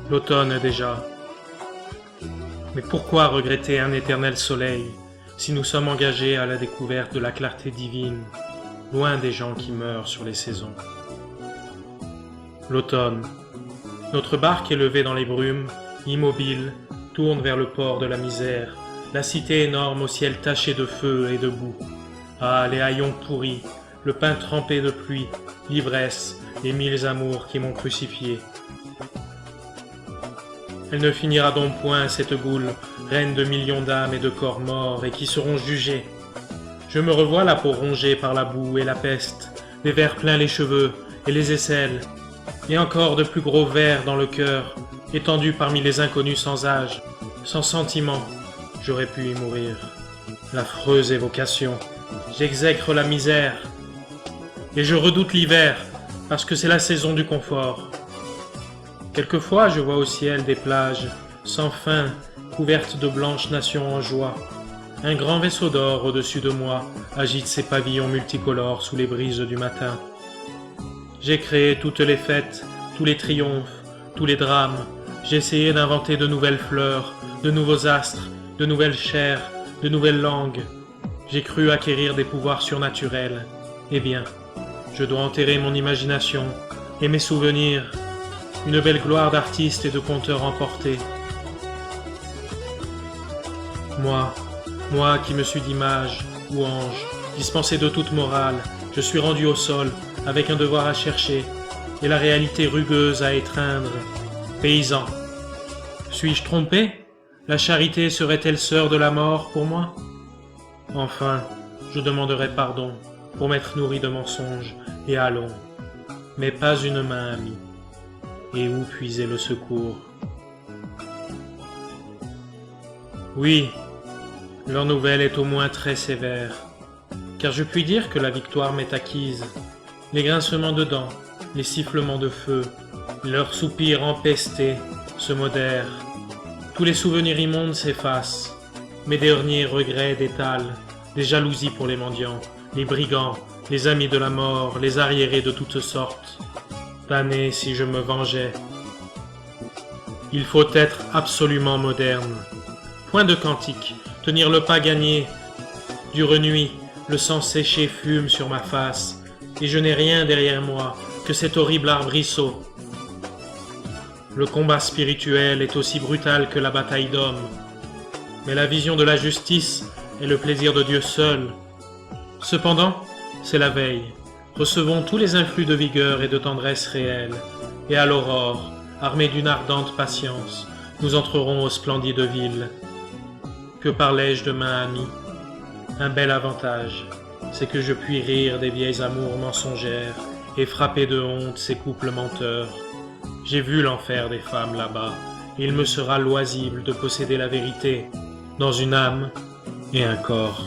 L'automne déjà. Mais pourquoi regretter un éternel soleil si nous sommes engagés à la découverte de la clarté divine, loin des gens qui meurent sur les saisons? L'automne. Notre barque élevée dans les brumes, immobile, tourne vers le port de la misère, la cité énorme au ciel taché de feu et de boue. Ah, les haillons pourris, le pain trempé de pluie, l'ivresse, les 1000 amours qui m'ont crucifié. Elle ne finira donc point, cette boule, reine de millions d'âmes et de corps morts, et qui seront jugés. Je me revois la peau rongée par la boue et la peste, les vers pleins les cheveux et les aisselles, et encore de plus gros vers dans le cœur, étendus parmi les inconnus sans âge, sans sentiment. J'aurais pu y mourir. L'affreuse évocation. J'exècre la misère. Et je redoute l'hiver, parce que c'est la saison du confort. Quelquefois je vois au ciel des plages, sans fin, couvertes de blanches nations en joie. Un grand vaisseau d'or au-dessus de moi agite ses pavillons multicolores sous les brises du matin. J'ai créé toutes les fêtes, tous les triomphes, tous les drames. J'ai essayé d'inventer de nouvelles fleurs, de nouveaux astres, de nouvelles chairs, de nouvelles langues. J'ai cru acquérir des pouvoirs surnaturels. Eh bien, je dois enterrer mon imagination et mes souvenirs, une belle gloire d'artiste et de conteur emporté. Moi qui me suis d'image ou ange, dispensé de toute morale, je suis rendu au sol avec un devoir à chercher et la réalité rugueuse à étreindre. Paysan. Suis-je trompé? La charité serait-elle sœur de la mort pour moi? Enfin, je demanderai pardon pour m'être nourri de mensonges, et allons, mais pas une main amie. Et où puiser le secours? Oui, leur nouvelle est au moins très sévère, car je puis dire que la victoire m'est acquise. Les grincements de dents, les sifflements de feu, leurs soupirs empestés se modèrent. Tous les souvenirs immondes s'effacent. Mes derniers regrets d'étalent, des jalousies pour les mendiants, les brigands, les amis de la mort, les arriérés de toutes sortes. Damné si je me vengeais. Il faut être absolument moderne. Point de cantique, tenir le pas gagné. Dure nuit, le sang séché fume sur ma face, et je n'ai rien derrière moi que cet horrible arbrisseau. Le combat spirituel est aussi brutal que la bataille d'hommes, mais la vision de la justice est le plaisir de Dieu seul. Cependant, c'est la veille. Recevons tous les influx de vigueur et de tendresse réelle, et à l'aurore, armés d'une ardente patience, nous entrerons aux splendides villes. Que parlais-je de main amie? Un bel avantage, c'est que je puis rire des vieilles amours mensongères et frapper de honte ces couples menteurs. J'ai vu l'enfer des femmes là-bas, et il me sera loisible de posséder la vérité dans une âme et un corps.